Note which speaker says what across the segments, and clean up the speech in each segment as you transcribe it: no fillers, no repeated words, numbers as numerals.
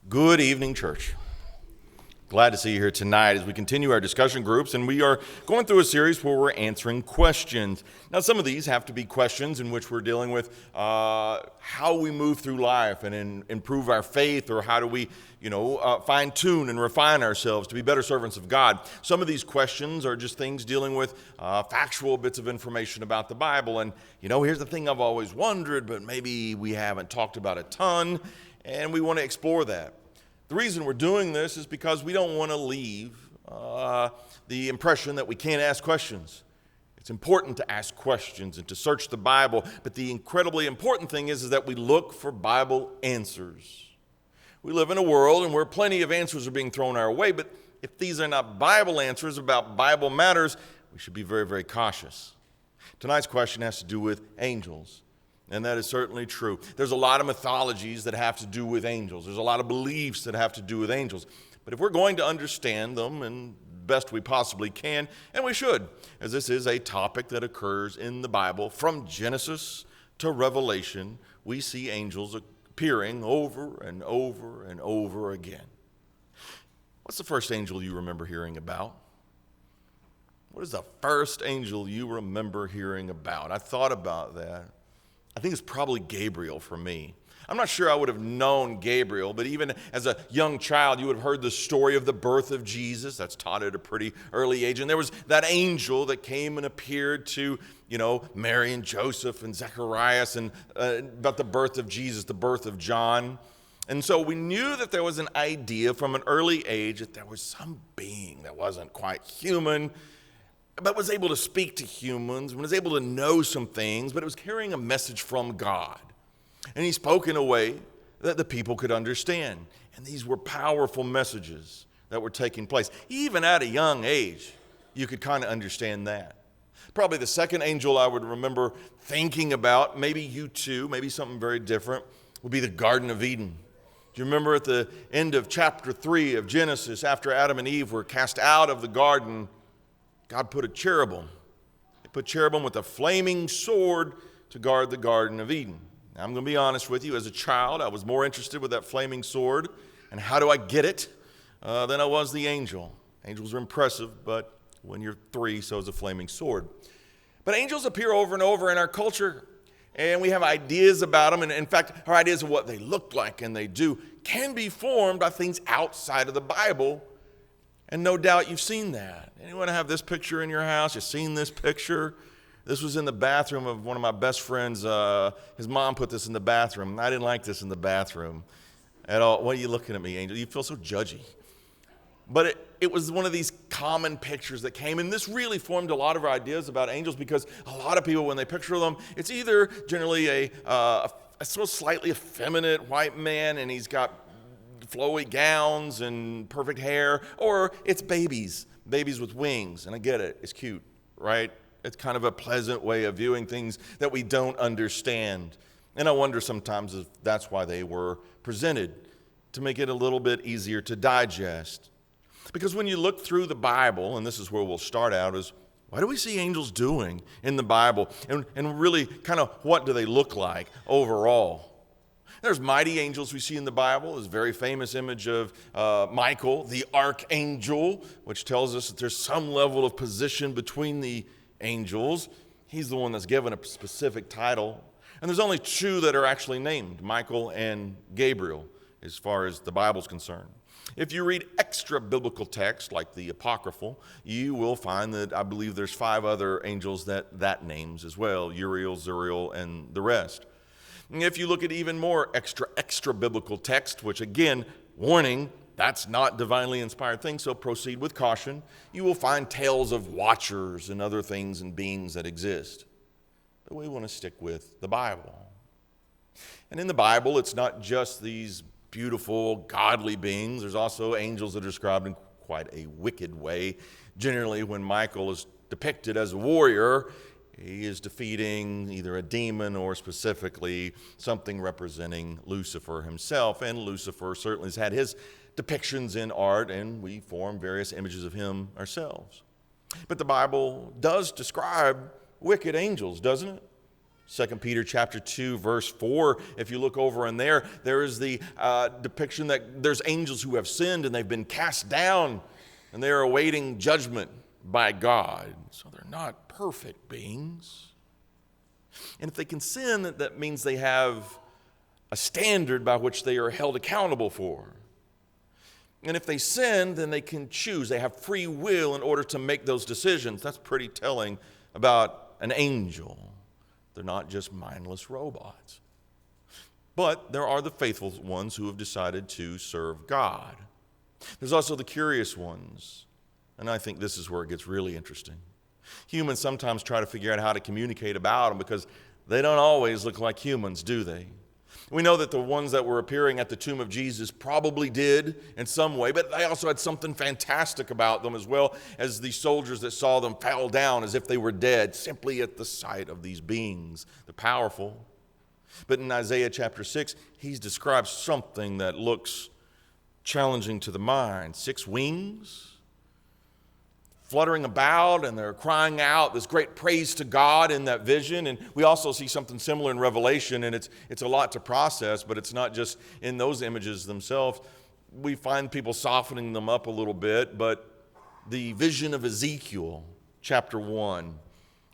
Speaker 1: Good evening, church. Glad to see you here tonight as we continue our discussion groups, and we are going through a series where we're answering questions. Now, some of these have to be questions in which we're dealing with how we move through life and improve our faith, or how do we, fine-tune and refine ourselves to be better servants of God. Some of these questions are just things dealing with factual bits of information about the Bible. And, here's the thing I've always wondered, but maybe we haven't talked about a ton, and we want to explore that. The reason we're doing this is because we don't want to leave the impression that we can't ask questions. It's important to ask questions and to search the Bible, but the incredibly important thing is that we look for Bible answers. We live in a world and where plenty of answers are being thrown our way, but if these are not Bible answers about Bible matters, we should be very, very cautious. Tonight's question has to do with angels. And that is certainly true. There's a lot of mythologies that have to do with angels. There's a lot of beliefs that have to do with angels. But if we're going to understand them, and best we possibly can, and we should, as this is a topic that occurs in the Bible, from Genesis to Revelation, we see angels appearing over and over and over again. What's the first angel you remember hearing about? What is the first angel you remember hearing about? I thought about that. I think it's probably Gabriel for me. I'm not sure I would have known Gabriel, but even as a young child, you would have heard the story of the birth of Jesus. That's taught at a pretty early age. And there was that angel that came and appeared to, Mary and Joseph and Zacharias and about the birth of Jesus, the birth of John. And so we knew that there was an idea from an early age that there was some being that wasn't quite human, but was able to speak to humans, was able to know some things, but it was carrying a message from God. And he spoke in a way that the people could understand. And these were powerful messages that were taking place. Even at a young age, you could kind of understand that. Probably the second angel I would remember thinking about, maybe you too, maybe something very different, would be the Garden of Eden. Do you remember at the end of chapter 3 of Genesis, after Adam and Eve were cast out of the garden, God put a cherubim. He put cherubim with a flaming sword to guard the Garden of Eden. Now, I'm going to be honest with you. As a child, I was more interested with that flaming sword and how do I get it than I was the angel. Angels are impressive, but when you're 3, so is a flaming sword. But angels appear over and over in our culture, and we have ideas about them. And in fact, our ideas of what they look like and they do can be formed by things outside of the Bible. And no doubt you've seen that. Anyone have this picture in your house? You've seen this picture? This was in the bathroom of one of my best friends. His mom put this in the bathroom. I didn't like this in the bathroom at all. What are you looking at me, Angel? You feel so judgy. But it was one of these common pictures that came, and this really formed a lot of our ideas about angels, because a lot of people, when they picture them, it's either generally a sort of slightly effeminate white man, and he's got flowy gowns and perfect hair, or it's babies with wings. And I get it, it's cute, right? It's kind of a pleasant way of viewing things that we don't understand. And I wonder sometimes if that's why they were presented, to make it a little bit easier to digest. Because when you look through the Bible, and this is where we'll start out, is what do we see angels doing in the Bible? And really, kind of what do they look like overall? There's mighty angels we see in the Bible. There's a very famous image of Michael, the archangel, which tells us that there's some level of position between the angels. He's the one that's given a specific title. And there's only 2 that are actually named, Michael and Gabriel, as far as the Bible's concerned. If you read extra biblical texts like the Apocryphal, you will find that I believe there's 5 other angels that names as well, Uriel, Zuriel, and the rest. If you look at even more extra biblical text, which again, warning, that's not divinely inspired things, so proceed with caution, you will find tales of watchers and other things and beings that exist. But we want to stick with the Bible. And in the Bible, it's not just these beautiful, godly beings. There's also angels that are described in quite a wicked way. Generally, when Michael is depicted as a warrior, he is defeating either a demon or specifically something representing Lucifer himself. And Lucifer certainly has had his depictions in art, and we form various images of him ourselves. But the Bible does describe wicked angels, doesn't it? 2 Peter chapter 2, verse 4, if you look over in there, there is the depiction that there's angels who have sinned and they've been cast down and they are awaiting judgment by God. So they're not perfect beings. And if they can sin, that means they have a standard by which they are held accountable for. And if they sin, then they can choose. They have free will in order to make those decisions. That's pretty telling about an angel. They're not just mindless robots. But there are the faithful ones who have decided to serve God. There's also the curious ones. And I think this is where it gets really interesting. Humans sometimes try to figure out how to communicate about them because they don't always look like humans, do they? We know that the ones that were appearing at the tomb of Jesus probably did in some way, but they also had something fantastic about them, as well as the soldiers that saw them fell down as if they were dead simply at the sight of these beings. They're powerful. But in Isaiah chapter 6, he describes something that looks challenging to the mind. 6 wings fluttering about, and they're crying out this great praise to God in that vision. And we also see something similar in Revelation, and it's a lot to process, but it's not just in those images themselves. We find people softening them up a little bit, but the vision of Ezekiel, chapter 1,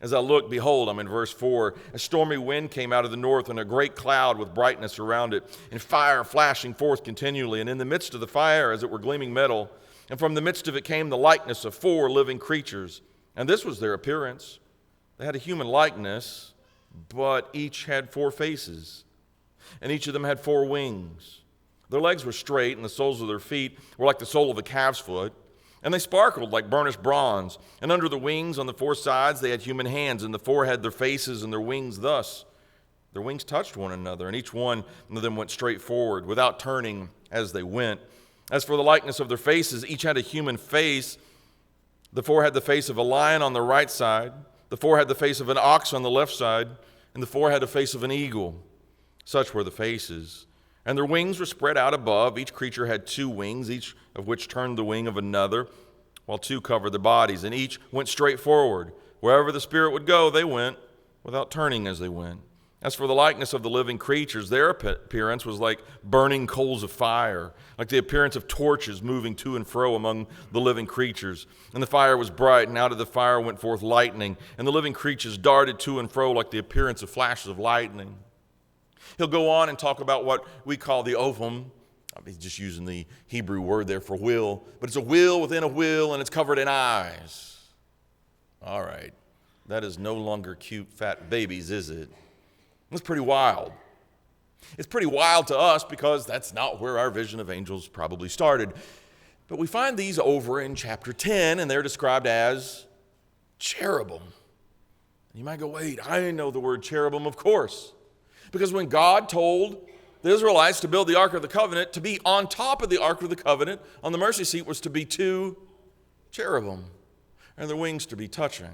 Speaker 1: as I looked, behold, I'm in verse 4, a stormy wind came out of the north, and a great cloud with brightness around it, and fire flashing forth continually. And in the midst of the fire, as it were gleaming metal, and from the midst of it came the likeness of 4 living creatures. And this was their appearance. They had a human likeness, but each had 4 faces, and each of them had 4 wings. Their legs were straight, and the soles of their feet were like the sole of a calf's foot, and they sparkled like burnished bronze. And under the wings on the 4 sides they had human hands, and the 4 had their faces and their wings thus. Their wings touched one another, and each one of them went straight forward, without turning as they went. As for the likeness of their faces, each had a human face. The 4 had the face of a lion on the right side, the 4 had the face of an ox on the left side, and the 4 had the face of an eagle. Such were the faces. And their wings were spread out above. Each creature had 2 wings, each of which turned the wing of another, while 2 covered their bodies. And each went straight forward. Wherever the Spirit would go, they went, without turning as they went. As for the likeness of the living creatures, their appearance was like burning coals of fire, like the appearance of torches moving to and fro among the living creatures. And the fire was bright, and out of the fire went forth lightning, and the living creatures darted to and fro like the appearance of flashes of lightning. He'll go on and talk about what we call the ovum. He's just using the Hebrew word there for will, but it's a will within a will, and it's covered in eyes. All right, that is no longer cute, fat babies, is it? It's pretty wild. It's pretty wild to us because that's not where our vision of angels probably started. But we find these over in chapter 10, and they're described as cherubim. You might go, wait, I know the word cherubim, of course. Because when God told the Israelites to build the Ark of the Covenant, to be on top of the Ark of the Covenant on the mercy seat was to be 2 cherubim, and their wings to be touching.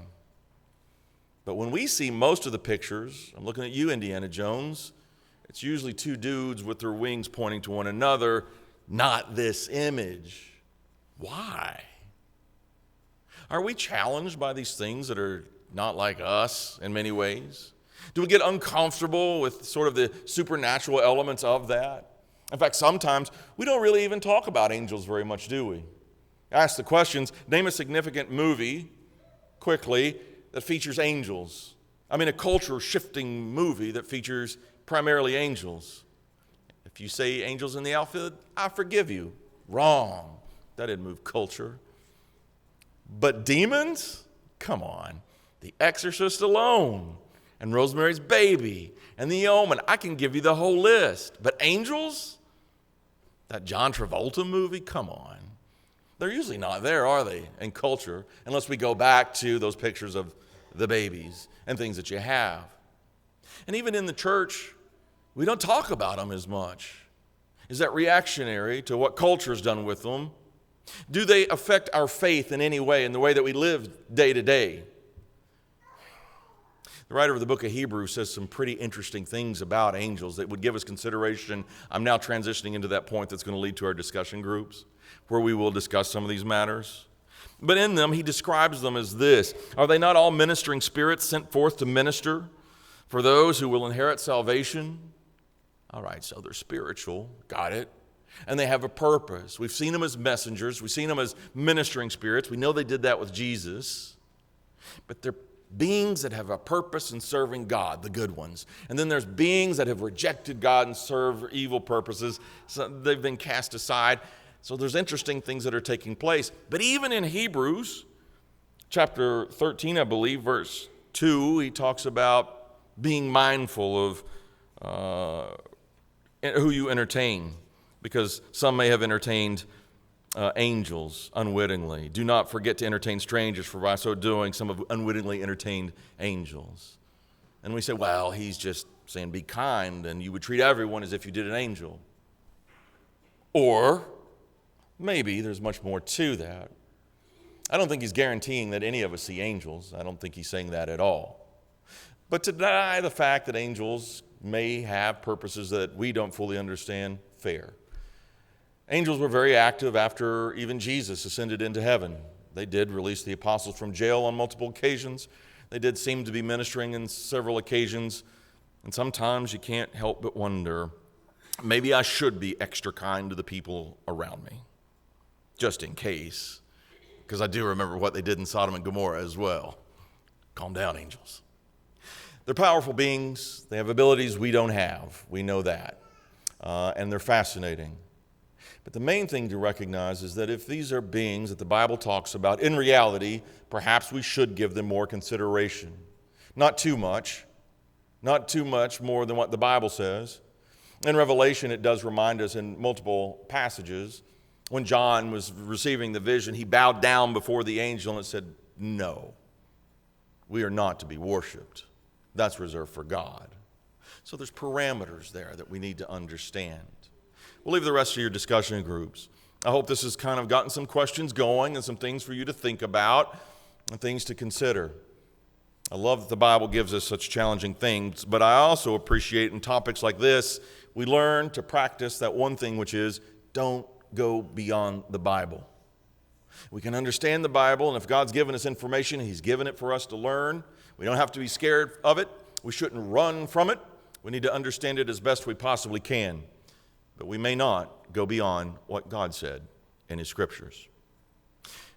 Speaker 1: But when we see most of the pictures, I'm looking at you, Indiana Jones, it's usually 2 dudes with their wings pointing to one another, not this image. Why? Are we challenged by these things that are not like us in many ways? Do we get uncomfortable with sort of the supernatural elements of that? In fact, sometimes we don't really even talk about angels very much, do we? Ask the questions, name a significant movie, quickly, that features angels. I mean, a culture-shifting movie that features primarily angels. If you say angels in the outfield, I forgive you. Wrong. That didn't move culture. But demons? Come on. The Exorcist alone, and Rosemary's Baby, and The Omen. I can give you the whole list. But angels? That John Travolta movie? Come on. They're usually not there, are they, in culture, unless we go back to those pictures of the babies and things that you have. And even in the church, we don't talk about them as much. Is that reactionary to what culture's done with them? Do they affect our faith in any way, in the way that we live day to day? The writer of the book of Hebrews says some pretty interesting things about angels that would give us consideration. I'm now transitioning into that point that's going to lead to our discussion groups, where we will discuss some of these matters. But in them, he describes them as this: are they not all ministering spirits sent forth to minister For those who will inherit salvation, all right, so they're spiritual, got it. And they have a purpose. We've seen them as messengers. We've seen them as ministering spirits. We know they did that with Jesus. But they're beings that have a purpose in serving God, the good ones. And then there's beings that have rejected God and serve evil purposes. So they've been cast aside. So there's interesting things that are taking place. But even in Hebrews chapter 13, I believe, verse 2, he talks about being mindful of who you entertain, because some may have entertained angels unwittingly. Do not forget to entertain strangers, for by so doing, some have unwittingly entertained angels. And we say, well, he's just saying be kind, and you would treat everyone as if you did an angel. Or maybe there's much more to that. I don't think he's guaranteeing that any of us see angels. I don't think he's saying that at all. But to deny the fact that angels may have purposes that we don't fully understand, fair. Angels were very active after even Jesus ascended into heaven. They did release the apostles from jail on multiple occasions. They did seem to be ministering in several occasions. And sometimes you can't help but wonder, maybe I should be extra kind to the people around me, just in case. Because I do remember what they did in Sodom and Gomorrah as well. Calm down, angels. They're powerful beings. They have abilities we don't have. We know that. And they're fascinating. But the main thing to recognize is that if these are beings that the Bible talks about, in reality, perhaps we should give them more consideration. Not too much. Not too much more than what the Bible says. In Revelation, it does remind us in multiple passages, when John was receiving the vision, he bowed down before the angel and said, no, we are not to be worshiped. That's reserved for God. So there's parameters there that we need to understand. We'll leave the rest of your discussion groups. I hope this has kind of gotten some questions going and some things for you to think about and things to consider. I love that the Bible gives us such challenging things, but I also appreciate in topics like this, we learn to practice that one thing, which is don't go beyond the Bible. We can understand the Bible, and if God's given us information, He's given it for us to learn. We don't have to be scared of it. We shouldn't run from it. We need to understand it as best we possibly can. But we may not go beyond what God said in His Scriptures.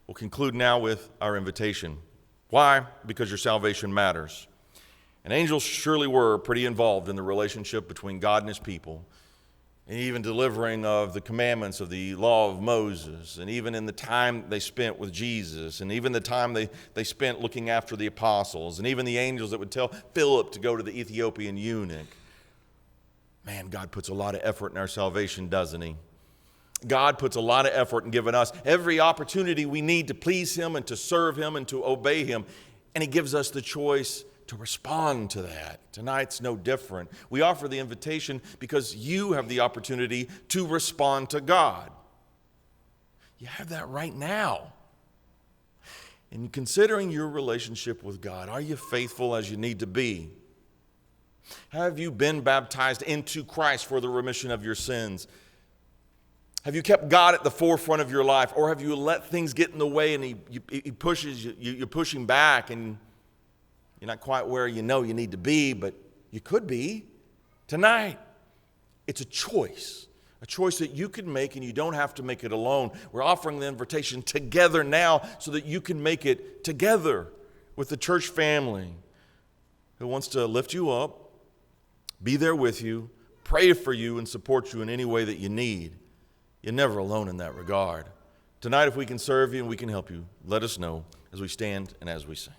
Speaker 1: We'll conclude now with our invitation. Why? Because your salvation matters. And angels surely were pretty involved in the relationship between God and His people, and even delivering of the commandments of the law of Moses, and even in the time they spent with Jesus, and even the time they spent looking after the apostles, and even the angels that would tell Philip to go to the Ethiopian eunuch. Man, God puts a lot of effort in our salvation, doesn't He? God puts a lot of effort in giving us every opportunity we need to please Him and to serve Him and to obey Him. And He gives us the choice to respond to that. Tonight's no different. We offer the invitation because you have the opportunity to respond to God. You have that right now. In considering your relationship with God, are you faithful as you need to be? Have you been baptized into Christ for the remission of your sins? Have you kept God at the forefront of your life, or have you let things get in the way and He pushes you, you're pushing back, and you're not quite where you know you need to be, but you could be tonight? It's a choice that you can make, and you don't have to make it alone. We're offering the invitation together now so that you can make it together with the church family who wants to lift you up, be there with you, pray for you, and support you in any way that you need. You're never alone in that regard. Tonight, if we can serve you and we can help you, let us know as we stand and as we sing.